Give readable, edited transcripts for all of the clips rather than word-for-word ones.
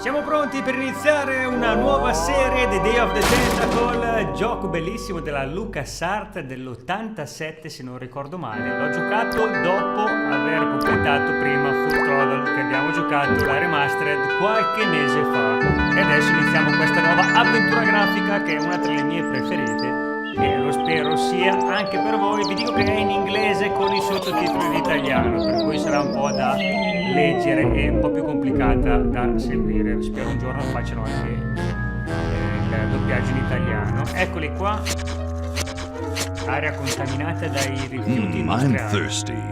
Siamo pronti per iniziare una nuova serie The Day of the Tentacle, gioco bellissimo della LucasArts dell'87 se non ricordo male. L'ho giocato dopo aver completato prima Full Throttle, che abbiamo giocato la remastered qualche mese fa, e adesso iniziamo questa nuova avventura grafica che è una tra le mie preferite e lo spero sia anche per voi. Vi dico che è in inglese con i sottotitoli in italiano, per cui sarà un po' da leggere e un po' più complicata da seguire. Spero un giorno facciano anche il doppiaggio in italiano. Eccoli qua, area contaminata dai rifiuti industriali. I'm thirsty.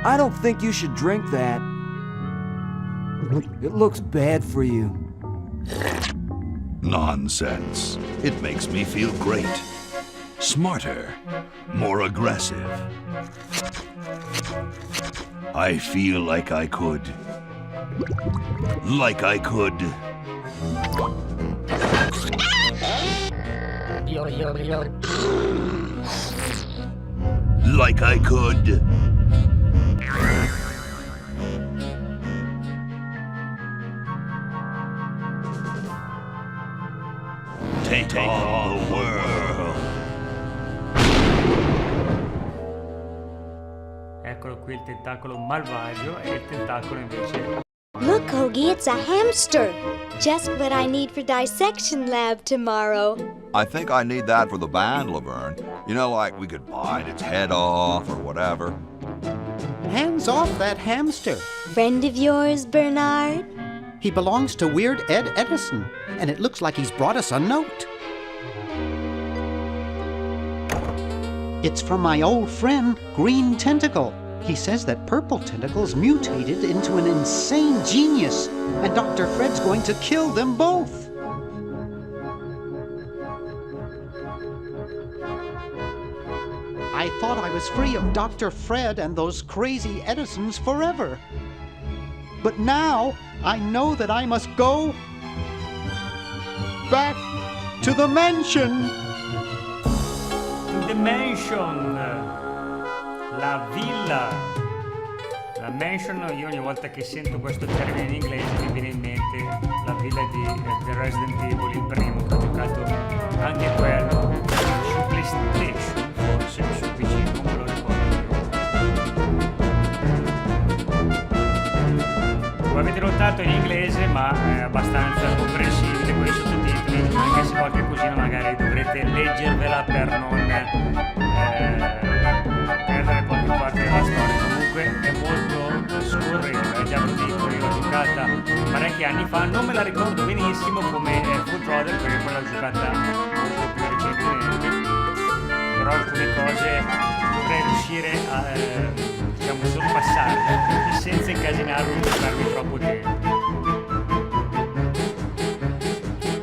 I don't think you should drink that. It looks bad for you. Nonsense. It makes me feel great. Smarter. More aggressive. I feel like I could. Like I could. Like I could. Take all the world. Eccolo qui il tentacolo malvagio e il tentacolo invece. Look, Hoagie, it's a hamster. Just what I need for dissection lab tomorrow. I think I need that for the band, Laverne. You know, like we could bite its head off or whatever. Hands off that hamster. Friend of yours, Bernard? He belongs to Weird Ed Edison, and it looks like he's brought us a note. It's from my old friend, Green Tentacle. He says that Purple Tentacle's mutated into an insane genius, and Dr. Fred's going to kill them both. I thought I was free of Dr. Fred and those crazy Edisons forever. But now, I know that I must go back to the mansion. To the mansion. La villa. La mansion, io ogni volta che sento questo termine in inglese mi viene in mente la villa di The Resident Evil, il primo, che ho giocato anche quello su PlayStation, forse su PC, non me lo ricordo. Come avete notato in inglese, ma è abbastanza comprensibile con i sottotitoli, anche se qualche cosina magari dovrete leggervela per non perdere qualche parte della storia. Comunque è molto scorrevole, già lo dico, io l'ho giocata parecchi anni fa, non me la ricordo benissimo come Full Throttle, perché quella l'ho giocata molto più recentemente, però alcune cose potrei riuscire a diciamo sorpassarle senza incasinarmi e giocarmi troppo tempo.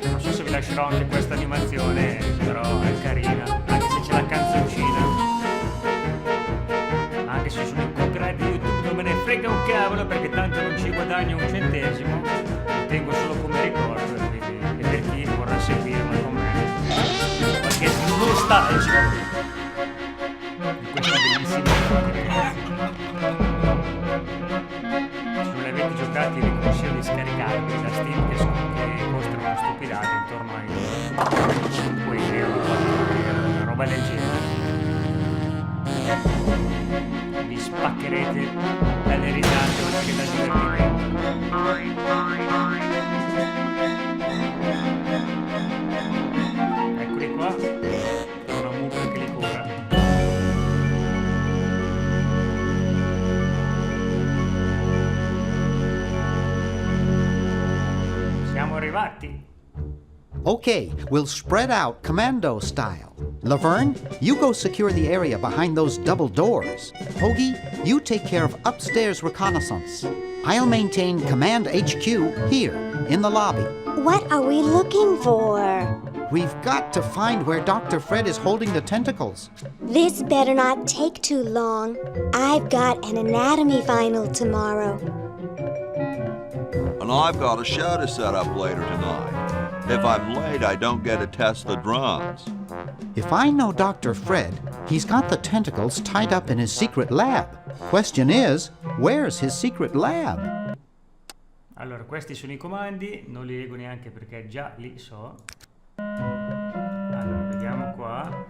Non so se vi lascerò anche questa animazione, però è carina, anche se c'è la canzoncina. Anche se sono in copyright di YouTube non me ne frega un cavolo, perché tanto non ci guadagno un centesimo, lo tengo solo come ricordo, e per chi vorrà seguirmi con me qualche nostalgico di questa bellissima storia. Se non li avete giocati vi consiglio di scaricarli da Steam, che costano una stupidata, intorno ai 5 euro, una roba del genere. Vi spaccherete dalle risate oltre che dal divertimento. Eccoli qua, c'è una mucca che li cura. Siamo arrivati. Okay, we'll spread out commando style. Laverne, you go secure the area behind those double doors. Hoagie, you take care of upstairs reconnaissance. I'll maintain Command HQ here, in the lobby. What are we looking for? We've got to find where Dr. Fred is holding the tentacles. This better not take too long. I've got an anatomy final tomorrow. And I've got a show to set up later tonight. If I'm late, I don't get to test the drums. If I know Dr. Fred, he's got the tentacles tied up in his secret lab. Question is, where's his secret lab? Allora, questi sono i comandi, non li leggo neanche perché già li so. Allora, vediamo qua.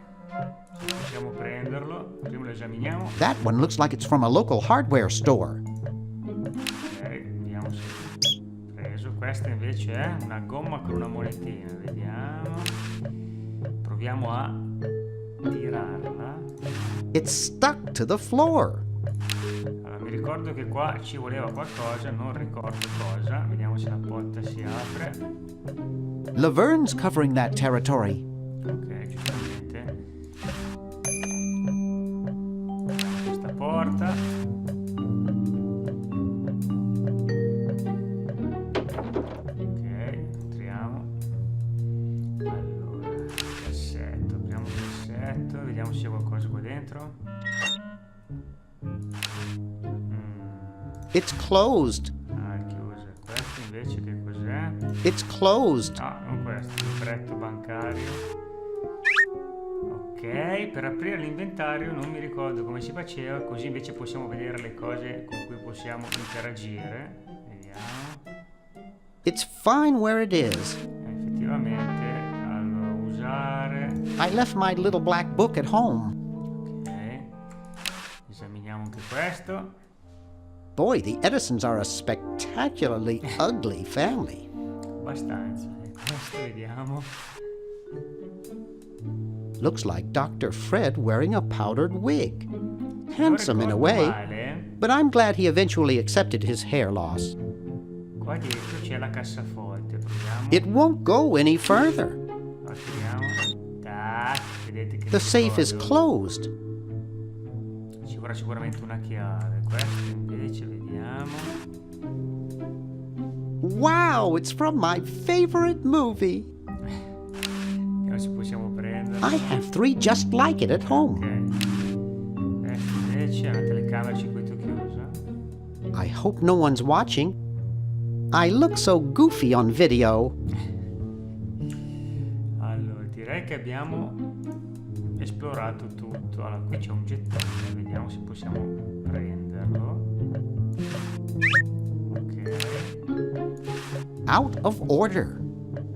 Possiamo prenderlo, prima lo esaminiamo. That one looks like it's from a local hardware store. Ok, vediamo se è preso. Questa invece è una gomma con una monetina, vediamo. Proviamo a tirarla. It's stuck to the floor. Allora, mi ricordo che qua ci voleva qualcosa, non ricordo cosa. Vediamo se la porta si apre. Laverne's covering that territory. Ok, giustamente. Questa porta. Ok, entriamo. Allora, cassetto, apriamo il cassetto, vediamo se c'è qualcosa qua dentro. It's closed. Ah, è chiusa. Questo invece che cos'è? It's closed. No, non questo, il libretto bancario. Ok, per aprire l'inventario non mi ricordo come si faceva, così invece possiamo vedere le cose con cui possiamo interagire. Vediamo. It's fine where it is. Effettivamente, allora, usare. I left my little black book at home. Ok, esaminiamo anche questo. Boy, the Edisons are a spectacularly ugly family. Abbastanza. Questo vediamo. Looks like Dr. Fred wearing a powdered wig. Handsome in a ricordo way, male, but I'm glad he eventually accepted his hair loss. qua dietro c'è la cassaforte, proviamo. It won't go any further. La tiriamo. Tac, vedete che The safe is ricordo. closed. Ci vorrà sicuramente una chiave. Questo invece vediamo. Wow, it's from my favorite movie. Vediamo se possiamo prendere. I have 3 just like it at home. Ok. Questo invece è una telecamera circuito chiuso. I hope no one's watching. I look so goofy on video. Allora, direi che abbiamo esplorato tutto. Allora, qui c'è un gettone, vediamo se possiamo prenderlo. Ok. Out of order.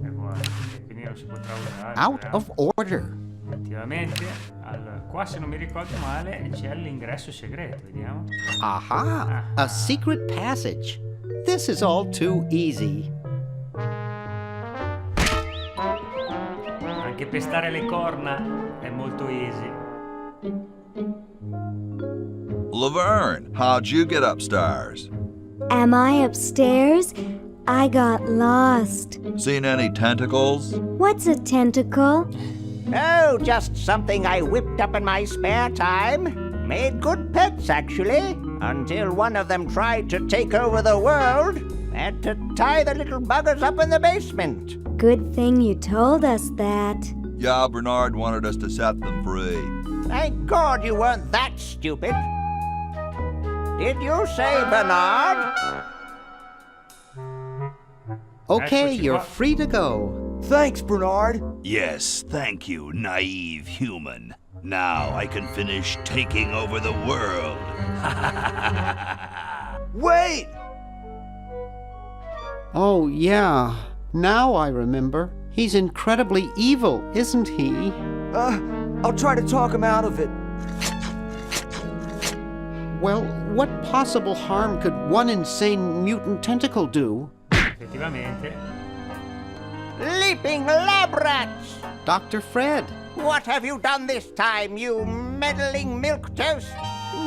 E guarda, quindi non si potrà usare. Out vediamo. of order. Effettivamente, allora, qua se non mi ricordo male c'è l'ingresso segreto, vediamo. Aha! A secret passage. This is all too easy. Anche pestare le corna è molto easy. Laverne, how'd you get upstairs? Am I upstairs? I got lost. Seen any tentacles? What's a tentacle? Oh, just something I whipped up in my spare time. Made good pets, actually, until one of them tried to take over the world. Had to tie the little buggers up in the basement. Good thing you told us that. Yeah, Bernard wanted us to set them free. Thank God you weren't that stupid. Did you say Bernard? Okay, Eccoci you're qua. free to go. Thanks, Bernard. Yes, thank you, naive human. Now I can finish taking over the world. Wait! Oh, yeah. Now I remember. He's incredibly evil, isn't he? I'll try to talk him out of it. Well, what possible harm could one insane mutant tentacle do? Effettivamente. Leaping lab rats! Dr. Fred. What have you done this time, you meddling milquetoast?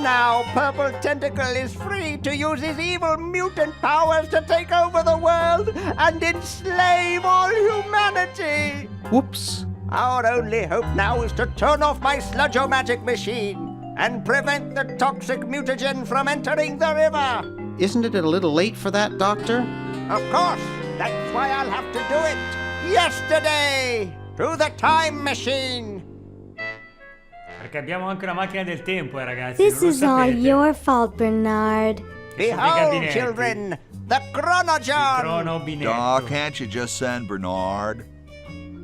Now Purple Tentacle is free to use his evil mutant powers to take over the world and enslave all humanity! Whoops. Our only hope now is to turn off my sludge-o-magic machine and prevent the toxic mutagen from entering the river! Isn't it a little late for that, Doctor? Of course! That's why I'll have to do it! Yesterday! Through the time machine! Perché abbiamo anche una macchina del tempo, ragazzi. This non lo is all sapete. your fault, Bernard. Behold, gabinetti. children, the Il chronogon! cronobinetto. Doc, can't you just send Bernard?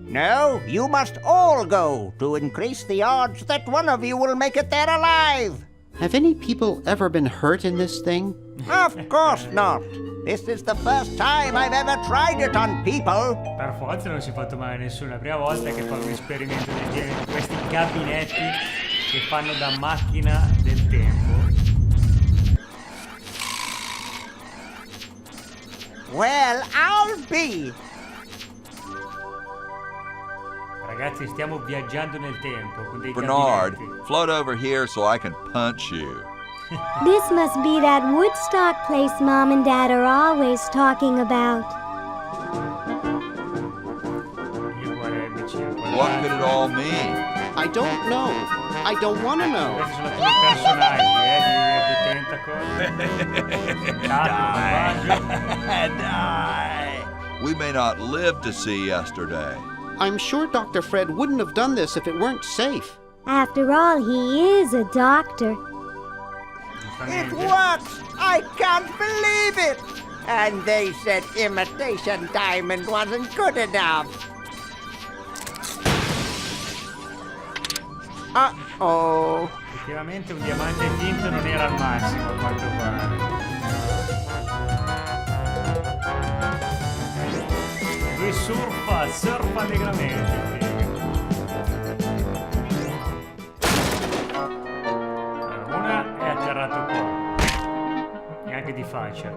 No, you must all go to increase the odds that one of you will make it there alive. Have any people ever been hurt in this thing? Of course not. This is the first time I've ever tried it on people. Per forza non si è fatto male a nessuno. La prima volta che fanno un esperimento del genere di questi gabinetti che fanno da macchina del tempo. Well, I'll be. Ragazzi, stiamo viaggiando nel tempo con dei Bernard, gabinetti. float over here so I can punch you. This must be that Woodstock place Mom and Dad are always talking about. Io vorrei vicino a quella- What could it all mean? I don't know. I don't want to know. Questi sono tutti i personaggi, di Tentacle. Malvagio. Die! We may not live to see yesterday. I'm sure Dr. Fred wouldn't have done this if it weren't safe. After all, he is a doctor. It works! I can't believe it! And they said imitation diamond wasn't good enough. Uh-oh. Effettivamente un diamante finto non era al massimo, a quanto pare. Lui surfa allegramente. Allora, una è atterrato qua, neanche di faccia.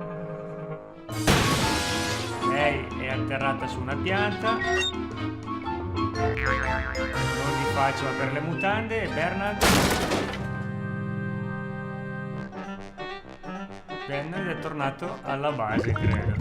Lei è atterrata su una pianta, non di faccia ma per le mutande. E Bernard è tornato alla base, credo.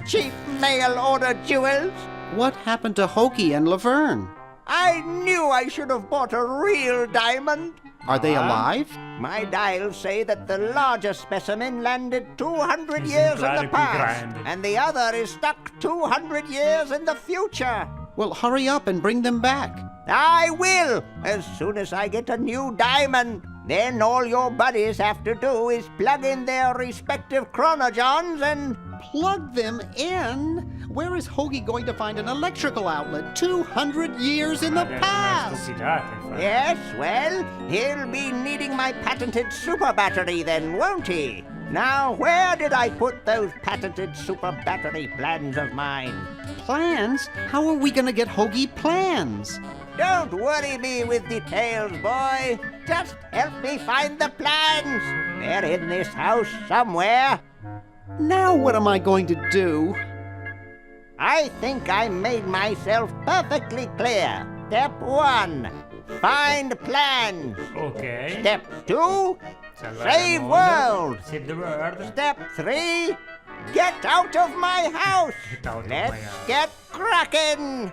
Cheap mail order jewels. What happened to Hoagie and Laverne? I knew I should have bought a real diamond. Are they alive? My dials say that the larger specimen landed 200 years in the Esemplare più past, grande. and the other is stuck 200 years in the future. Well, hurry up and bring them back. I will, as soon as I get a new diamond. Then all your buddies have to do is plug in their respective chronogens and... Plug them in? Where is Hoagie going to find an electrical outlet 200 years in the Adesso è una past? stupidata, infatti. Yes, well, he'll be needing my patented super battery then, won't he? Now, where did I put those patented super battery plans of mine? Plans? How are we going to get Hoagie plans? Don't worry me with details, boy. Just help me find the plans. They're in this house somewhere. Now what am I going to do? I think I made myself perfectly clear. Step 1, find plans. Ok. Step 2, Salvare save il mondo. world. Save the world. Step 3, get out of my house. Get out of Let's my house. get cracking.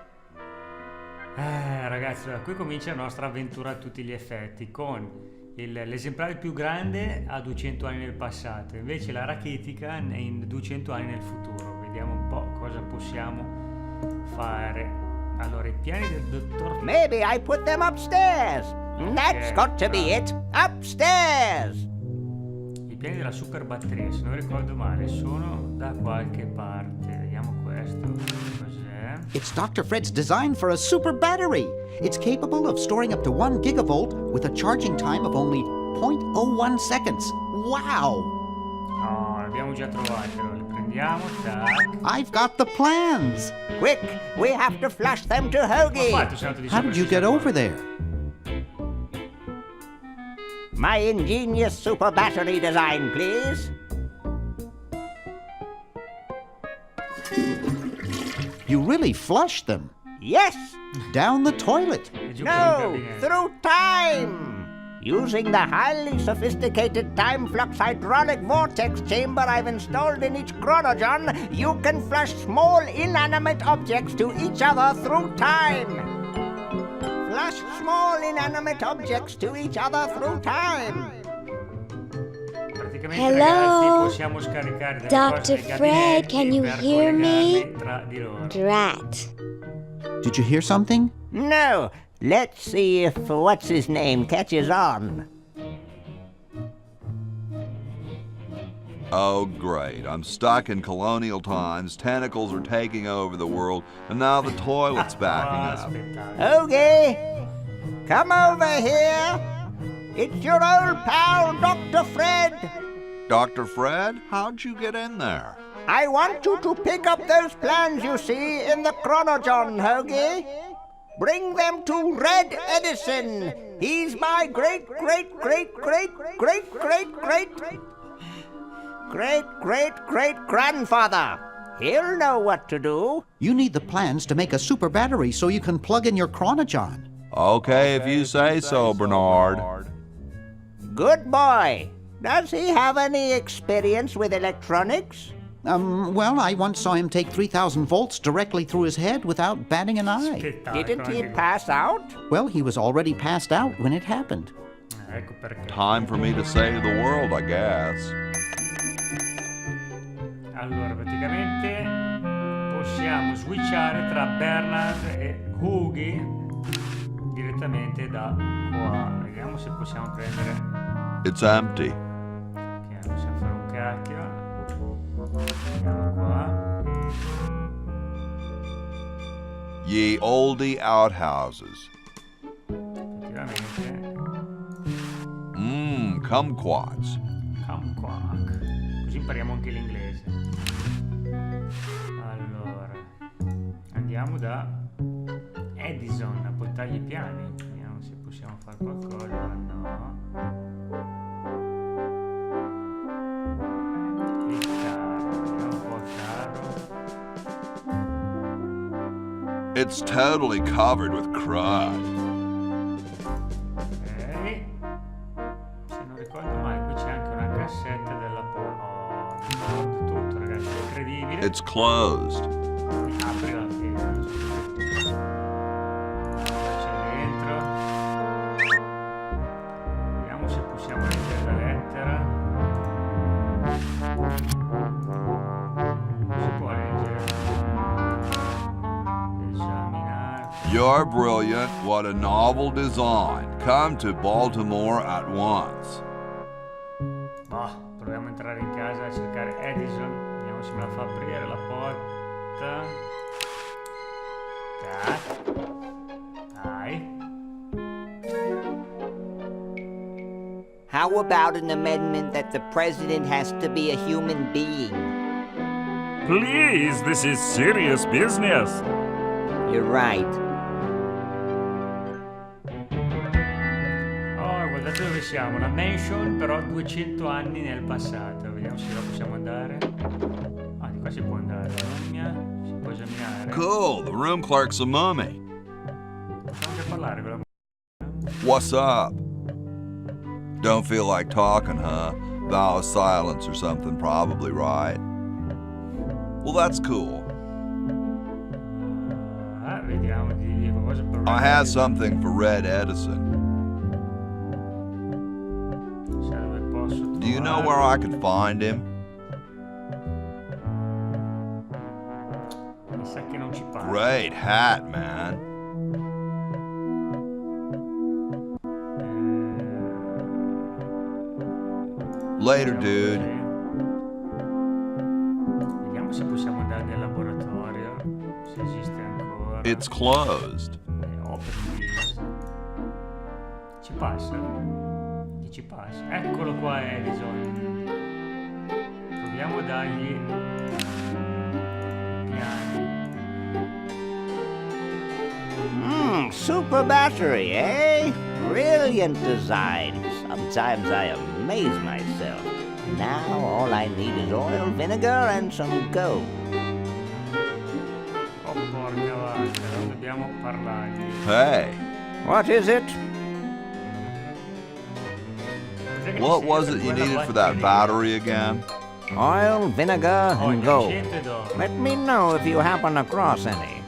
Ragazzi, da qui comincia la nostra avventura a tutti gli effetti, con l'esemplare più grande a 200 anni nel passato, invece la rachetica in 200 anni nel futuro. Vediamo un po' cosa possiamo fare. Allora, i piani del dottor... Maybe I put them upstairs. That's got to be it. Upstairs. I piani della super batteria, se non ricordo male, sono da qualche parte. Vediamo questo. Cos'è? It's Dr. Fred's design for a super battery. It's capable of storing up to 1 gigavolt with a charging time of only 0.01 seconds. Wow! No, l'abbiamo già trovato. Allora, li prendiamo. Tac. I've got the plans. Quick, we have to flush them to Ho Hoagie. fatto salto di How did you get over there? My ingenious super battery design, please. You really flushed them. Yes. Down the toilet. E giù per il No, gabinetto. through time. Using the highly sophisticated time flux hydraulic vortex chamber I've installed in each chronogen, you can flush small inanimate objects to each other through time. Flush small inanimate objects to each other through time. Praticamente, Hello? ragazzi, possiamo scaricare delle Dr. cose nei Fred, gabinetti can you per hear me? collegarli tra di loro. Drat. Did you hear something? No, let's see if what's his name catches on. Oh, great. I'm stuck in colonial times, tentacles are taking over the world, and now the toilet's backing Ah, up. aspettate. Okay, Come over here. It's your old pal, Dr. Fred. Dr. Fred, how'd you get in there? I want you to pick up those plans you see in the Chronogon, Hoagie. Bring them to Red Edison. He's my great-great-great-great-great-great-great-great-grandfather. He'll know what to do. You need the plans to make a super battery so you can plug in your Chronogon. Okay, if you say so, Bernard. Good boy. Does he have any experience with electronics? Well, I once saw him take 3,000 volts directly through his head without batting an eye. Didn't he pass out? Well, he was already passed out when it happened. Ecco perché. Time for me to save the world, I guess. Allora, praticamente possiamo switchare tra Bernard e Hughie direttamente da qua. Vediamo se possiamo prendere. It's empty. Ok, possiamo fare un cacchio. Andiamo qua. Ye oldie outhouses. Effettivamente. Kumquats. Kumquat. Così impariamo anche l'inglese. Allora, andiamo da Edison a portargli i piani. Vediamo se possiamo fare qualcosa. No. Il carro, vediamo un po' il carro. It's totally covered with crud. Ok. Se non ricordo male, qui c'è anche una cassetta della tutto, ragazzi, è incredibile. It's closed. Apri la fiera. C'è dentro. Vediamo se possiamo leggere la lettera. Si può leggere. Esaminare. You're brilliant. What a novel design. Come to Baltimore at once. Boh, proviamo a entrare in casa e cercare Edison. Vediamo se me la fa aprire la porta. Tac. Dai. How about an amendment that the president has to be a human being? Please, this is serious business. You're right. Oh, guardate dove siamo. Una mansion, però 200 anni nel passato. Vediamo se la possiamo andare. Ah, di qua si può andare. Si può esaminare. Cool, the room clerk's a mummy. Possiamo anche parlare con la What's up? Don't feel like talking, huh? Vow of silence or something, probably, right? Well, that's cool. Ah, vediamo di dire qualcosa per I had something for Red Edison. Sa dove posso Do you know trovare. where I could find him? Mi sa che non ci parla. Great hat, man. Later, dude. Vediamo se possiamo andare nel laboratorio, se esiste ancora. It's closed. Open this. Ci passa? Chi ci passa? Eccolo qua Edison. Proviamo a dargli i piani. Super battery, eh? Brilliant design. Sometimes I amaze myself. Now all I need is oil, vinegar, and some gold. Oh porca vacca, non dobbiamo parlargli. Hey, What is it? Cos'è che what ci was serve it you quella needed for that batteria? battery again? Oil, vinegar, Oh, and gold. niente d'oro. Let me know if you happen across any.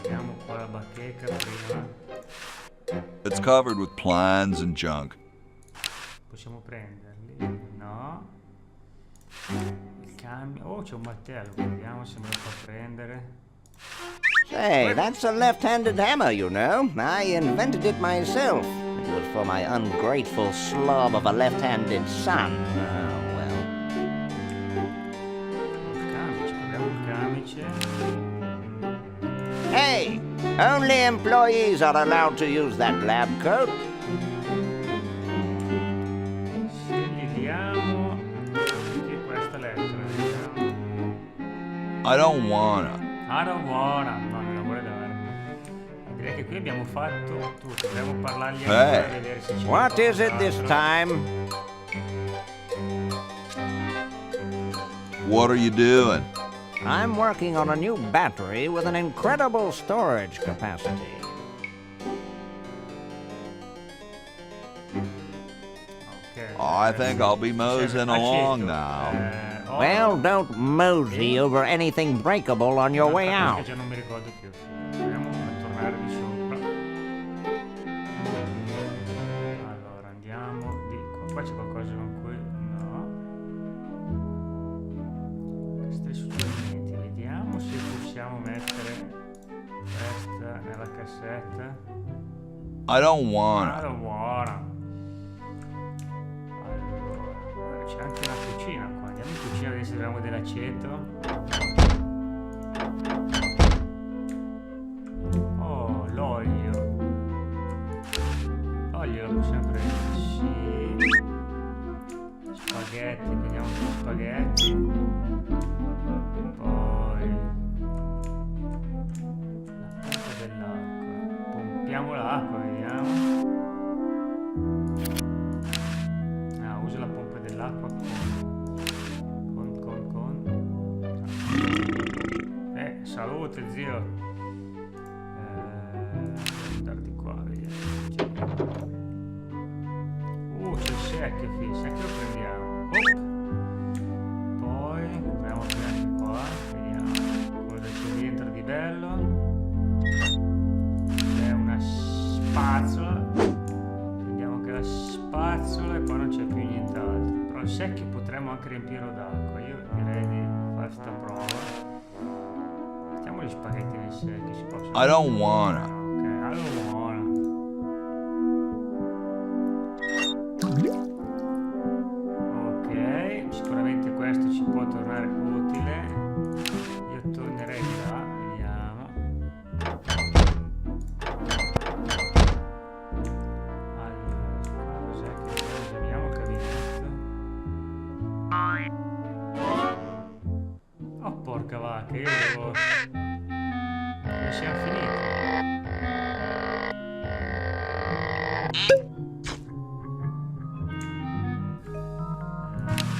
Vediamo qua la bacheca prima. It's covered with plans and junk. Possiamo prenderli? No. Il cambio. Oh, c'è un martello. Vediamo se me lo fa prendere. Say, that's a left-handed hammer, you know. I invented it myself. It was for my ungrateful slob of a left-handed son. Oh, well. Il camice, proviamo il camice. Hey, Only employees are allowed to use that lab coat. Se gli diamo anche questa lettera, vediamo. I don't wanna. I don't wanna. No, non la vuole dare. Direi che qui abbiamo fatto tutto. Dobbiamo parlargli ancora e vedere se c'è What is it this qualcos'altro. time? What are you doing? I'm working on a new battery with an incredible storage capacity. Ok. I think I'll be moseying along now. Well, don't mosey over anything breakable on your way out. Già non mi ricordo più. Proviamo a tornare di sopra. Allora andiamo di qua. Qua c'è qualcosa con cui no. Questi suggerimenti. Vediamo se possiamo mettere questa nella cassetta. I don't wanna. Allora, c'è anche una cucina qua. Andiamo in cucina a vedere se troviamo dell'aceto. Oh, l'olio. L'olio lo possiamo prendere, sì. Spaghetti, prendiamo più spaghetti. Poi la pompa dell'acqua. Pompiamo l'acqua, vediamo. Ah, uso la pompa dell'acqua con. Salute zio. Andare di qua, vediamo. C'è il secchio qui, il secchio lo prendiamo. Poi proviamo a prendere qua, vediamo cosa c'è dentro di bello. C'è una spazzola. Prendiamo anche la spazzola e poi non c'è più nient'altro. Però il secchio potremmo anche riempirlo d'acqua. Io direi di fare questa prova. Gli spaghetti nel secchio si possono. I don't wanna. Ok, I don't wanna. Ok, sicuramente questo ci può tornare utile. Io tornerei là, vediamo. Allora, cos'è che esaminiamo il gabinetto? Oh porca vacca, io devo. Siamo finiti.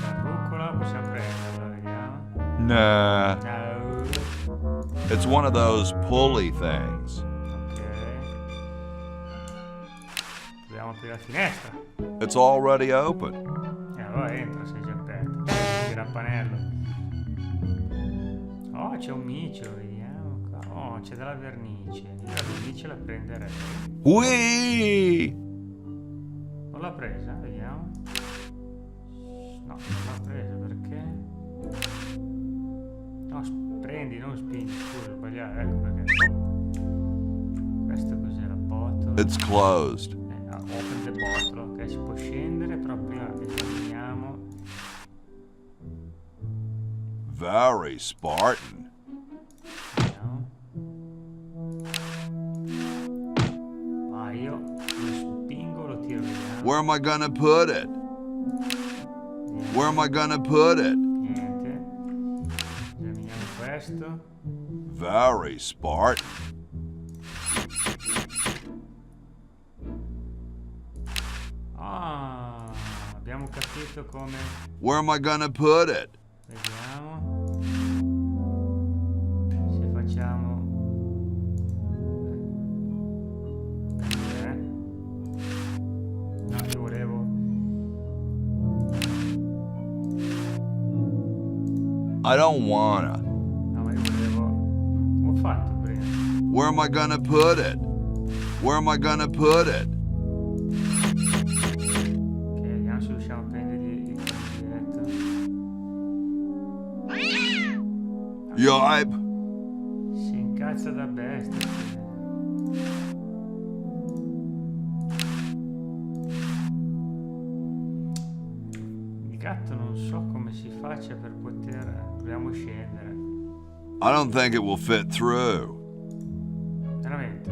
La rucola possiamo prenderla, vediamo. Nah. No. It's one of those pulley things. Ok. Dobbiamo aprire la finestra. It's already open. E allora entra, sei già aperto. Tira il pannello. Oh, c'è un micio, vediamo. Oh, c'è della vernice. Io la vernice la prenderei. Whee! Non l'ha presa? Vediamo. No, non l'ha presa perché? No, prendi, non spingi. Scusa, ho sbagliato. Ecco perché. Oh. Questo cos'è la botola? It's closed. Open the bottle. Ok, si può scendere, però prima esaminiamo. Very Spartan. Where am I gonna put it? Where am I gonna put it? Niente. Esaminiamo questo. Very Spartan. Ah, abbiamo capito come. Where am I gonna put it? Vediamo. Se facciamo. No, io volevo. I don't wanna. No, ma io volevo. Ho fatto prima. Where am I gonna put it? Where am I gonna put it? Ok, vediamo se riusciamo a prendergli il biglietto. Yipe. Si incazza da bestia. Il gatto non so come si faccia per poter. Proviamo a scendere. I don't think it will fit through. Veramente?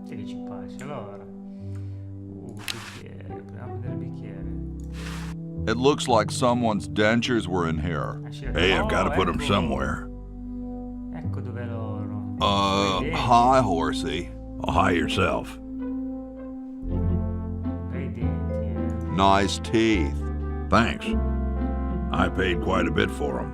Sì che ci passi, allora. Bicchiere, proviamo a vedere il bicchiere. It looks like someone's dentures were in here. Sì, Hey, I've got to put them ecco. somewhere. Ecco dov'è l'oro. Hi, horsey. Oh, hi yourself. Bei denti, Nice teeth. Thanks. I paid quite a bit for them.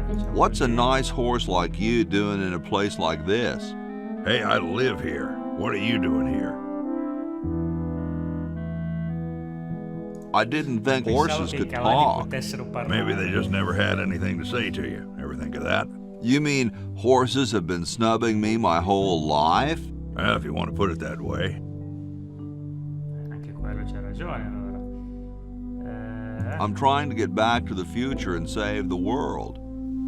Facciamo What's a così. nice horse like you doing in a place like this? Hey, I live here. What are you doing here? I didn't think Pensavo horses che i could cavalli talk. potessero parlare. Maybe they just never had anything to say to you. Ever think of that? You mean horses have been snubbing me my whole life? Well, if you want to put it that way. Anche quello c'ha ragione, allora. I'm trying to get back to the future and save the world.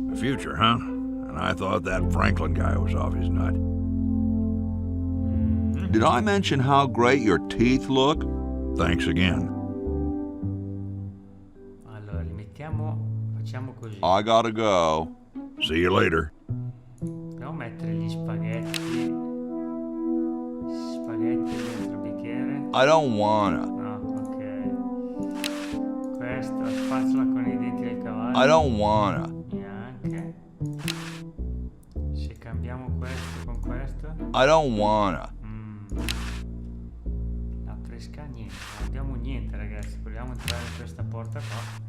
The future, huh? And I thought that Franklin guy was off his nut. Did I mention how great your teeth look? Thanks again. Allora, li mettiamo, facciamo così. I gotta go. See you later. Dobbiamo mettere gli spaghetti. Spaghetti dentro il bicchiere. I don't wanna. No, ok. Questa, la spazzola con i denti del cavallo. I don't wanna. Neanche. Se cambiamo questo con questo. I don't wanna. La fresca niente. Non abbiamo niente, ragazzi. Proviamo a entrare in questa porta qua.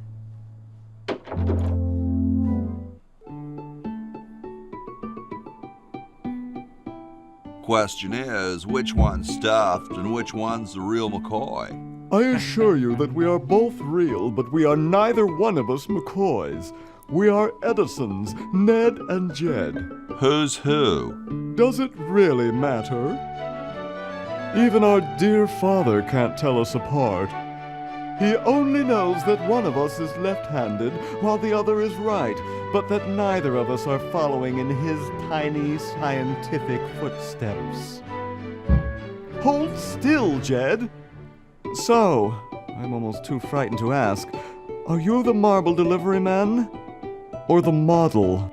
Question is, which one's stuffed and which one's the real McCoy? I assure you that we are both real, but we are neither one of us McCoys. We are Edisons, Ned and Jed. Who's who? Does it really matter? Even our dear father can't tell us apart. He only knows that one of us is left-handed while the other is right, but that neither of us are following in his tiny scientific footsteps. Hold still, Jed. So, I'm almost too frightened to ask, are you the marble delivery man? Or the model?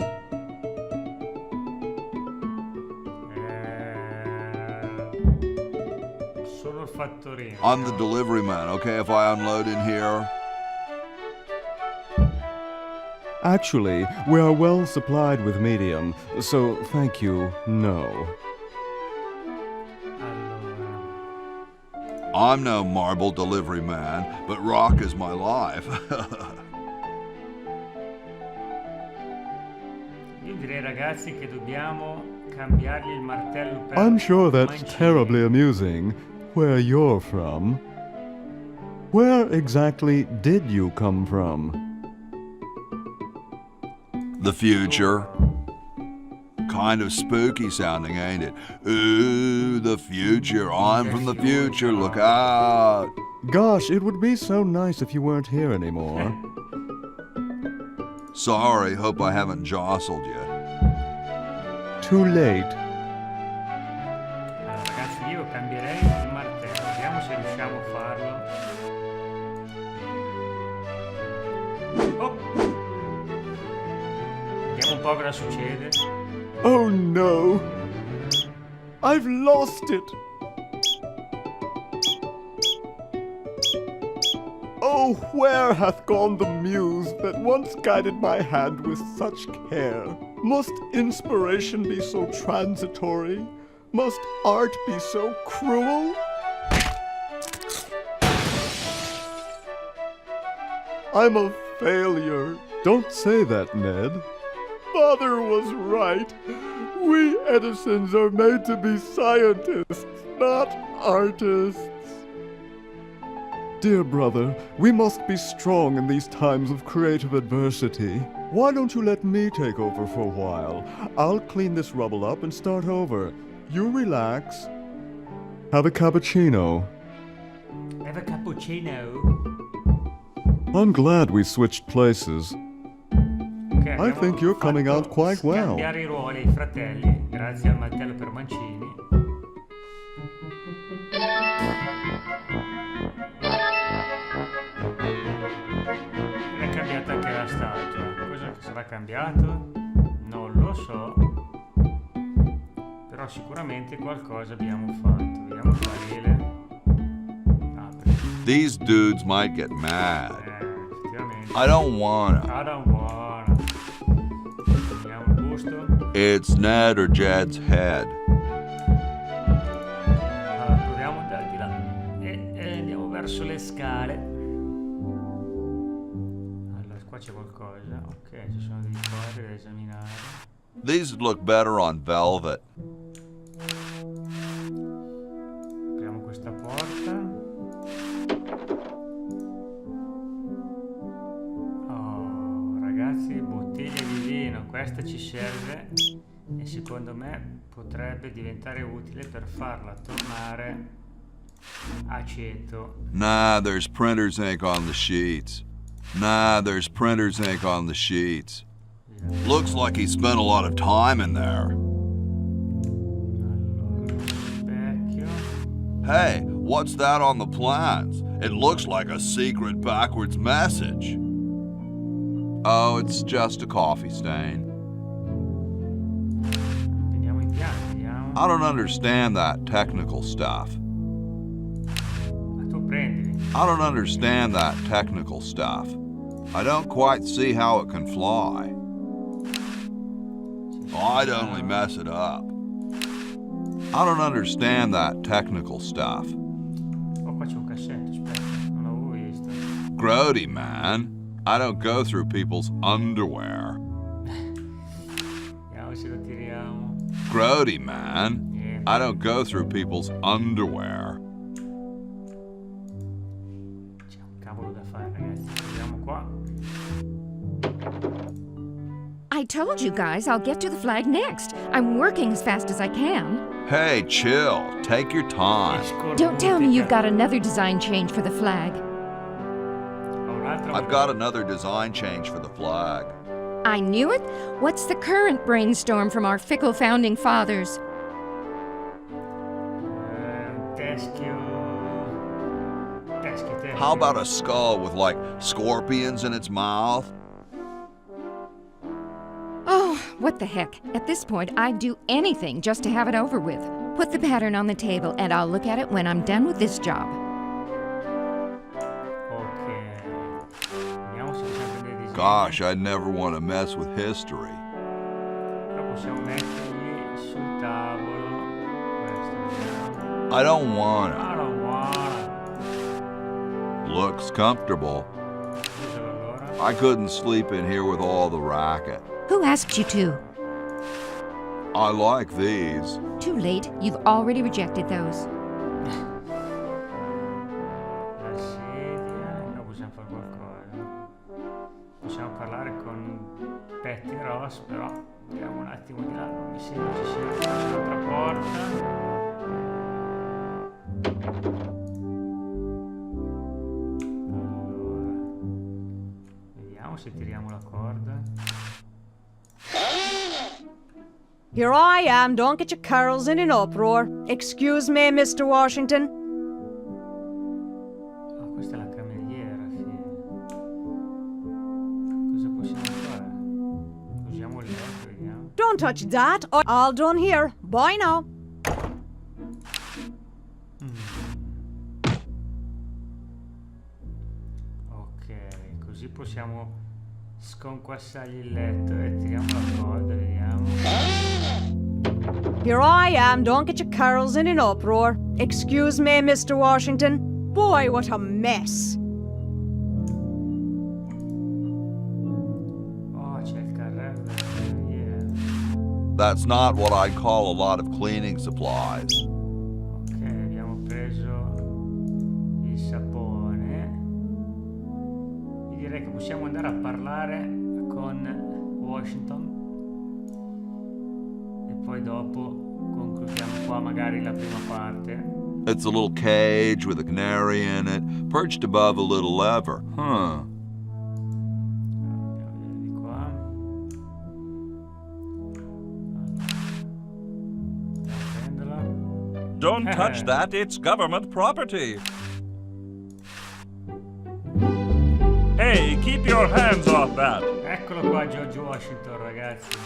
Solo il fattorino. I'm the delivery man, okay, if I unload in here? Actually, we are well supplied with medium, so thank you, no. Allora. I'm no marble delivery man, but rock is my life. Io direi, ragazzi, che dobbiamo cambiargli il martello per I'm sure that's mancini. terribly amusing, where you're from. Where exactly did you come from? The future. Kind of spooky sounding, ain't it? Ooh, the future. I'm from the future. Look out. Gosh, it would be so nice if you weren't here anymore. Sorry, hope I haven't jostled you. Too late. Allora, ragazzi, io cambierei il martello. Vediamo se riusciamo a farlo. Oh! Vediamo un po' cosa succede. Oh no! I've lost it! Oh, where hath gone the muse that once guided my hand with such care? Must inspiration be so transitory? Must art be so cruel? I'm a failure. Don't say that, Ned. Father was right. We Edisons are made to be scientists, not artists. Dear brother, we must be strong in these times of creative adversity. Why don't you let me take over for a while? I'll clean this rubble up and start over. You relax. Have a cappuccino. Have a cappuccino. I'm glad we switched places. Ok, I abbiamo think you're coming fatto out quite well. Scambiare i ruoli ai fratelli, grazie al martello per mancini. È cambiata anche la statua. cambiato? Non lo so. Però sicuramente qualcosa abbiamo fatto. Vediamo il barile. Apri. These dudes might get mad. Effettivamente. I don't wanna. I don't wanna. Vediamo il busto. It's Ned or Jed's head. Allora, proviamo ad andare di là. E andiamo verso le scale. Allora, qua c'è qualcosa. Ok, ci sono dei cose da esaminare. These would look better on velvet. Apriamo questa porta. Oh, ragazzi, bottiglia di vino. Questa ci serve e secondo me potrebbe diventare utile per farla tornare aceto. Nah, there's printer's ink on the sheets. Nah, there's printer's ink on the sheets. Looks like he spent a lot of time in there. Allora, specchio. Hey, what's that on the plans? It looks like a secret backwards message. Oh, it's just a coffee stain. Vediamo i piani, vediamo. I don't understand that technical stuff. Ma tu prendili. I don't understand that technical stuff. I don't quite see how it can fly. I'd only mess it up. I don't understand that technical stuff. Oh, qua c'è un cassetto, aspetta, non l'avevo visto. Grody, man. I don't go through people's underwear. Vediamo se lo tiriamo. Grody, man. Niente. I don't go through people's underwear. C'è un cavolo da fare, ragazzi. Vediamo qua. I told you guys I'll get to the flag next. I'm working as fast as I can. Hey, chill. Take your time. Don't tell me you've got another design change for the flag. I've got another design change for the flag. I knew it. What's the current brainstorm from our fickle founding fathers? Teschio. How about a skull with, like, scorpions in its mouth? Oh, what the heck. At this point, I'd do anything just to have it over with. Put the pattern on the table and I'll look at it when I'm done with this job. Gosh, I'd never want to mess with history. I don't wanna. Looks comfortable. I couldn't sleep in here with all the racket. Who asked you to? I like these. Too late. You've already rejected those. Possiamo parlare con Petty Ross, però vediamo un attimo di là, non mi sembra ci sia un'altra porta. Allora, vediamo se tiriamo la corda. Here I am, don't get your curls in an uproar. Excuse me, Mr. Washington. Oh, questa è la cameriera, figlia. Cosa possiamo fare? Usiamo il letto, vediamo. Don't touch that. All done here. Bye now. Ok, così possiamo sconquassargli il letto e tiriamo la corda, vediamo. Here I am, don't get your curls in an uproar. Excuse me, Mr. Washington. Boy, what a mess. Oh, c'è il carrello della cameriera. That's not what I'd call a lot of cleaning supplies. Ok, abbiamo preso il sapone. Io direi che possiamo andare a parlare con Washington e poi dopo concludiamo qua magari la prima parte. It's a little cage with a canary in it, perched above a little lever. Huh. Andiamo di qua. Allora, prenderla. Don't touch that, it's government property. Hey, Keep your hands off that. Eccolo qua George Washington, ragazzi.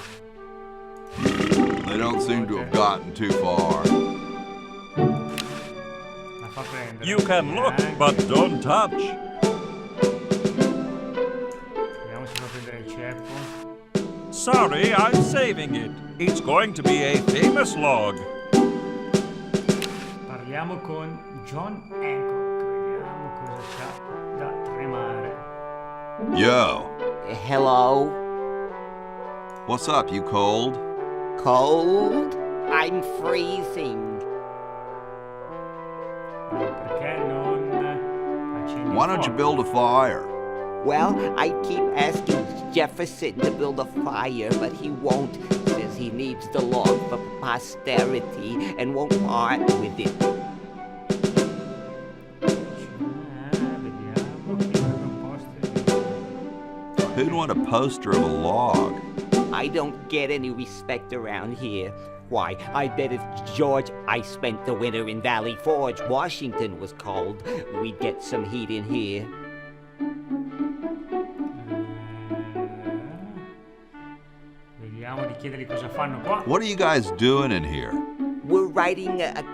They don't seem to have gotten too far. La fa prendere. You can look, but don't touch. Vediamo se fa prendere il ceppo. Sorry, I'm saving it. It's going to be a famous log. Parliamo con John Hancock. Vediamo cosa c'ha da tremare. Yo, Hello? what's up? You cold? Cold? I'm freezing. Perché non accendi Why don't you build a fire? Well, I keep asking Jefferson to build a fire, but he won't. Says he needs the log for posterity and won't part with it. Who'd want a poster of a log? I don't get any respect around here. Why, I bet if George I spent the winter in Valley Forge, Washington was cold, we'd get some heat in here. Vediamo di chiedergli cosa fanno qua. What are you guys doing in here? We're writing the...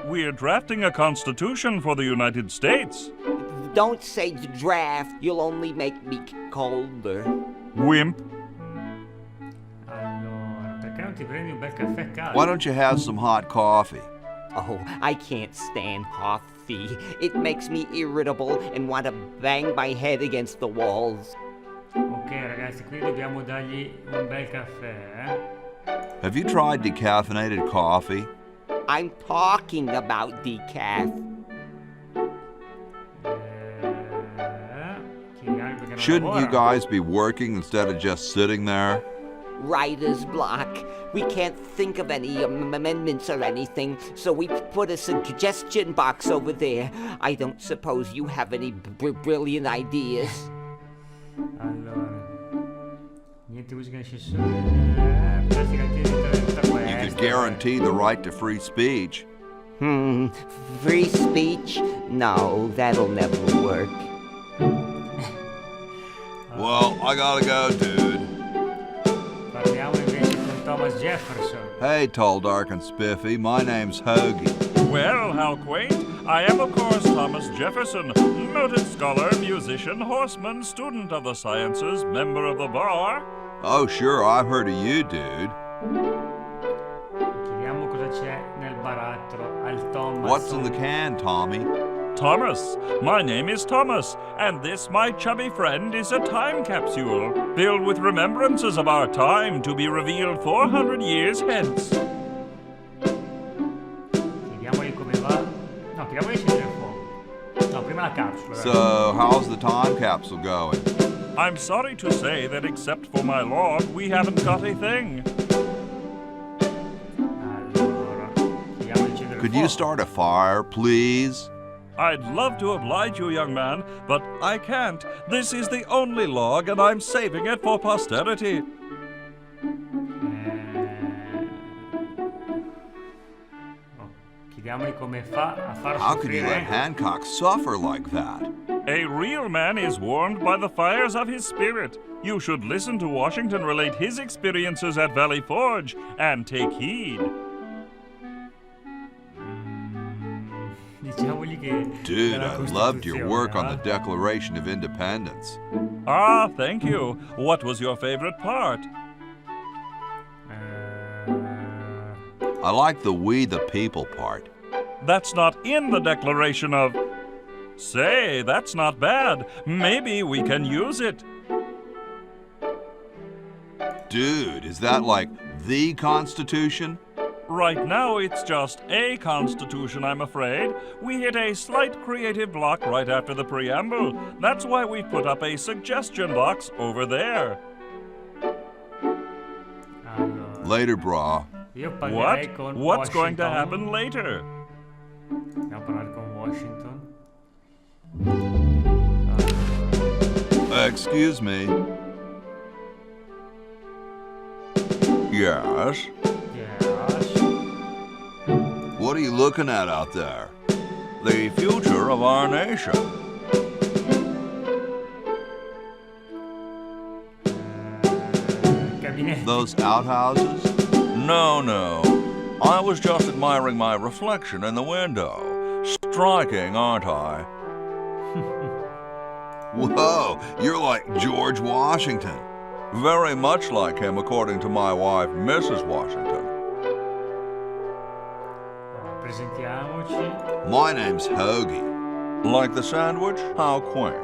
We're drafting a constitution for the United States. Don't say draft, you'll only make me colder. Wimp. Allora, perché non ti prendi un bel caffè caldo? Why don't you have some hot coffee? Oh, I can't stand coffee. It makes me irritable and want to bang my head against the walls. Ok ragazzi, qui dobbiamo dargli un bel caffè, eh? Have you tried decaffeinated coffee? I'm talking about decaf. Shouldn't you guys be working instead of just sitting there? Writer's block. We can't think of any amendments or anything, so we put a suggestion box over there. I don't suppose you have any brilliant ideas. Allora, niente musica necessaria. You could guarantee the right to free speech. Free speech? No, that'll never work. Well, I gotta go, dude. Parliamo invece con Thomas Jefferson. Hey, tall, dark, and spiffy. My name's Hoagie. Well, how quaint. I am, of course, Thomas Jefferson, noted scholar, musician, horseman, student of the sciences, member of the bar. Oh, sure, I've heard of you, dude. Chiediamo cosa c'è nel barattolo al Thomas. What's in the can, Tommy? Thomas. My name is Thomas, and this, my chubby friend, is a time capsule filled with remembrances of our time to be revealed 400 years hence. Chiediamogli come va. No, chiediamogli se c'è il fuoco. No, prima la capsula. So, how's the time capsule going? I'm sorry to say that except for my log, we haven't got a thing. Allora, chiediamogli se c'è il Could you start a fire, please? I'd love to oblige you, young man, but I can't. This is the only log, and I'm saving it for posterity. Chiediamogli come fa a far How could you soffrire let Hancock suffer like that? A real man is warmed by the fires of his spirit. You should listen to Washington relate his experiences at Valley Forge and take heed. Diciamogli che Dude, I loved your work on the Declaration of Independence. Ah, thank you. What was your favorite part? I like the we the people part. That's not in the Declaration of... Say, that's not bad. Maybe we can use it. Dude, is that like the Constitution? Right now, it's just a constitution, I'm afraid. We hit a slight creative block right after the preamble. That's why we put up a suggestion box over there. Later, brah. What? What's going to happen later? Andiamo a parlare con Washington. Excuse me. Yes? Yes. What are you looking at out there? the future of our nation. Gabinetto. Those outhouses? No, no. I was just admiring my reflection in the window. Striking, aren't I? Whoa, you're like George Washington. Very much like him, according to my wife, Mrs. Washington. Presentiamoci. My name's Hoagie. Like the sandwich? How quaint.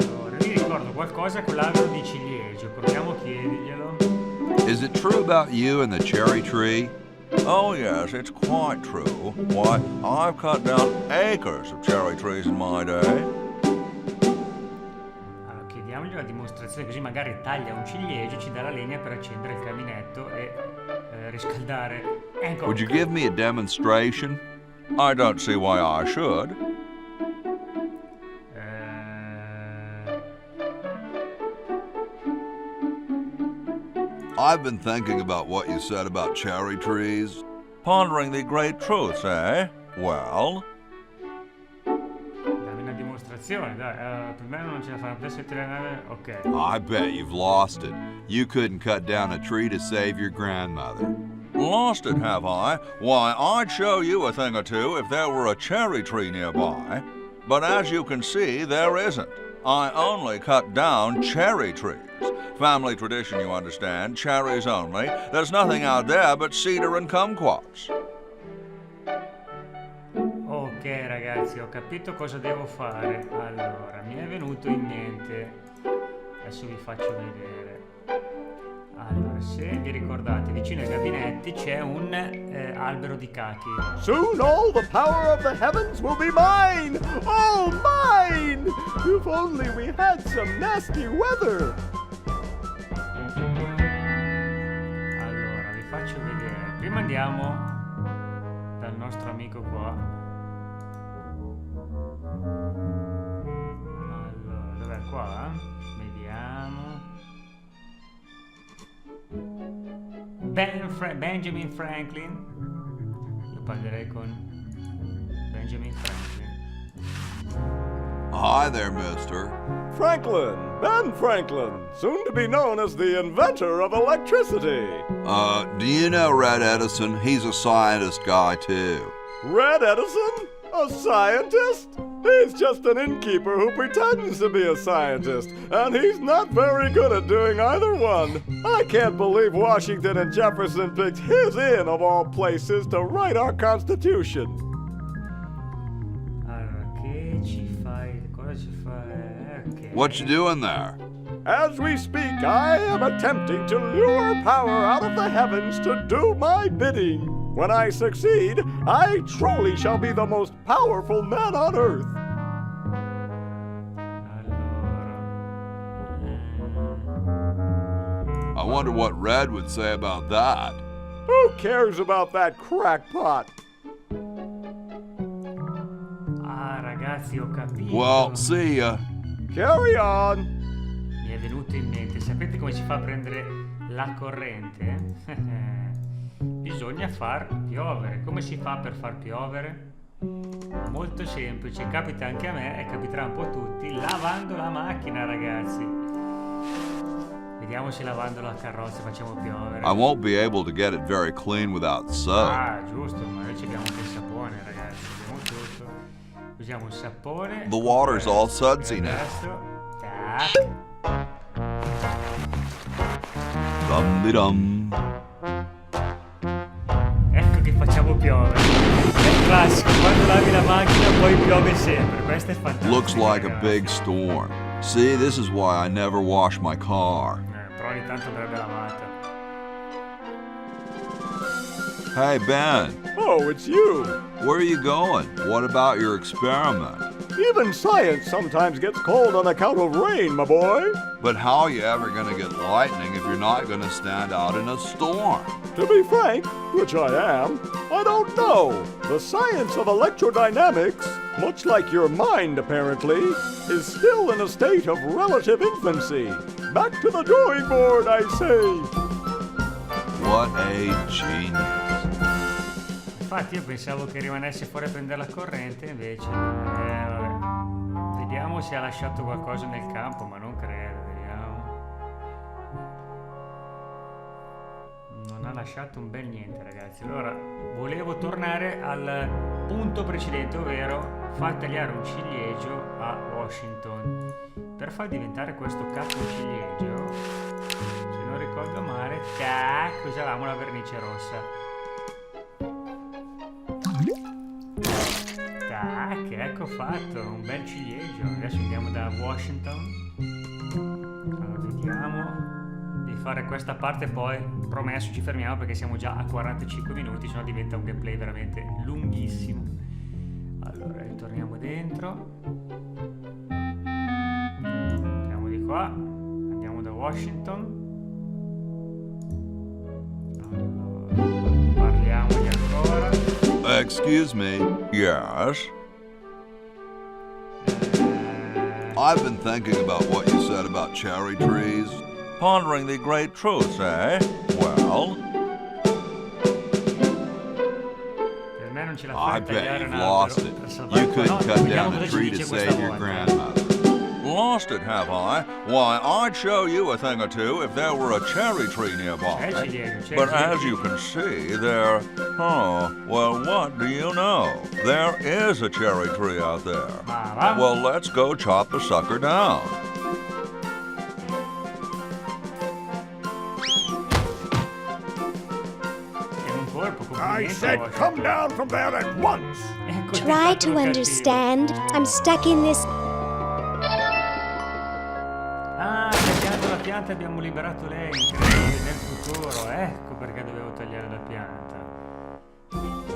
Allora, mi ricordo qualcosa con l'albero di ciliegio. Proviamo a chiederglielo. Is it true about you and the cherry tree? Oh, yes, it's quite true. Why, I've cut down acres of cherry trees in my day. Allora, chiediamogli la dimostrazione, così magari taglia un ciliegio, ci dà la legna per accendere il caminetto e riscaldare. Ecco. Would you give me a demonstration? I don't see why I should. I've been thinking about what you said about cherry trees. Pondering the great truths, eh? Well? Dammi una dimostrazione, dai. Prima non ce la fanno adesso tirare. Ok. I bet you've lost it. You couldn't cut down a tree to save your grandmother. Lost it, have I? Why, I'd show you a thing or two if there were a cherry tree nearby. But as you can see, there isn't. I only cut down cherry trees. Family tradition, you understand. Cherries only. There's nothing out there but cedar and kumquats. Ok ragazzi, ho capito cosa devo fare. Allora, mi è venuto in mente. Adesso vi faccio vedere. Allora, se vi ricordate, vicino ai gabinetti c'è un albero di cachi. Soon all the power of the heavens will be mine! Oh, mine! If only we had some nasty weather! Allora, vi faccio vedere. Prima andiamo dal nostro amico qua. Allora, dov'è qua? Vediamo. Benjamin Franklin. Io parlerei con Benjamin Franklin. Hi there, mister. Franklin, Ben Franklin, soon to be known as the inventor of electricity. Do you know Red Edison? He's a scientist guy, too. Red Edison? A scientist? He's just an innkeeper who pretends to be a scientist, and he's not very good at doing either one. I can't believe Washington and Jefferson picked his inn, of all places, to write our Constitution. Allora, che ci fai? Cosa ci fai? Ok. What you doing there? As we speak, I am attempting to lure power out of the heavens to do my bidding. When I succeed, I truly shall be the most powerful man on earth. I wonder what Red would say about that. Who cares about that crackpot? Ah, ragazzi, ho capito. Well, see ya. Carry on. Mi è venuto in mente. Sapete come si fa a prendere la corrente? Bisogna far piovere. Come si fa per far piovere? Molto semplice, capita anche a me e capiterà un po' a tutti, lavando la macchina, ragazzi. Vediamo se lavando la carrozza facciamo piovere. I won't be able to get it very clean without soap. Ah, giusto, ma noi abbiamo anche il sapone, ragazzi. Abbiamo tutto. Usiamo il sapone. The water's all sudsy now. Tac. Dum-de-dum. Ecco che facciamo piovere. È il classico, quando lavi la macchina poi piove sempre. Questo è fantastico. Looks like a ragazzi. big storm. See, this is why I never wash my car. Però ogni tanto andrebbe lavata. Hey, Ben, Oh, it's you. where are you going? What about your experiment? Even science sometimes gets cold on account of rain, my boy. But how are you ever going to get lightning if you're not going to stand out in a storm? To be frank, which I am, I don't know. The science of electrodynamics, much like your mind apparently, is still in a state of relative infancy. Back to the drawing board, I say. What a genius. infatti io pensavo che rimanesse fuori a prendere la corrente, invece vabbè. Vediamo se ha lasciato qualcosa nel campo, ma non credo, vediamo. Non ha lasciato un bel niente, ragazzi. Allora, volevo tornare al punto precedente, ovvero far tagliare un ciliegio a Washington. Per far diventare questo cazzo ciliegio, se non ricordo male, tac, usavamo la vernice rossa. Tac, ecco fatto, un bel ciliegio. Adesso andiamo da Washington. Allora, vediamo di fare questa parte, poi promesso ci fermiamo perché siamo già a 45 minuti, sennò diventa un gameplay veramente lunghissimo. Allora, ritorniamo dentro. Andiamo di qua, andiamo da Washington. Allora, parliamogli ancora. Excuse me. Yes? I've been thinking about what you said about cherry trees. Pondering the great truths, eh? Well, Per me non ce la I fai bet tagliare you've un lost albero it. per salvare You il couldn't colono. cut Vediamo down a cosa ci tree to dice questa save your volta. grandmother. lost it, have I? Why, I'd show you a thing or two if there were a cherry tree nearby. But as you can see, there... Oh, well, what do you know? There is a cherry tree out there. Well, let's go chop the sucker down. I said come down from there at once! Try to understand. I'm stuck in this. Ah, tagliando la pianta abbiamo liberato lei, incredibile, nel futuro. Ecco perché dovevo tagliare la pianta.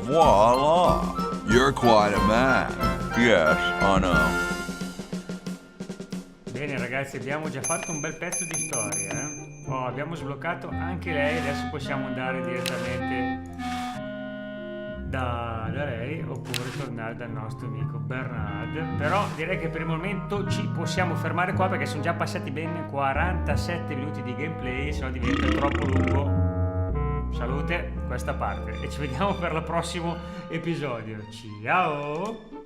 Voila! You're quite a man. Yes, I know. Bene ragazzi, abbiamo già fatto un bel pezzo di storia, Oh, abbiamo sbloccato anche lei, adesso possiamo andare direttamente da lei oppure tornare dal nostro amico Bernard. Però direi che per il momento ci possiamo fermare qua perché sono già passati ben 47 minuti di gameplay, se no diventa troppo lungo. Salute questa parte e ci vediamo per il prossimo episodio. Ciao!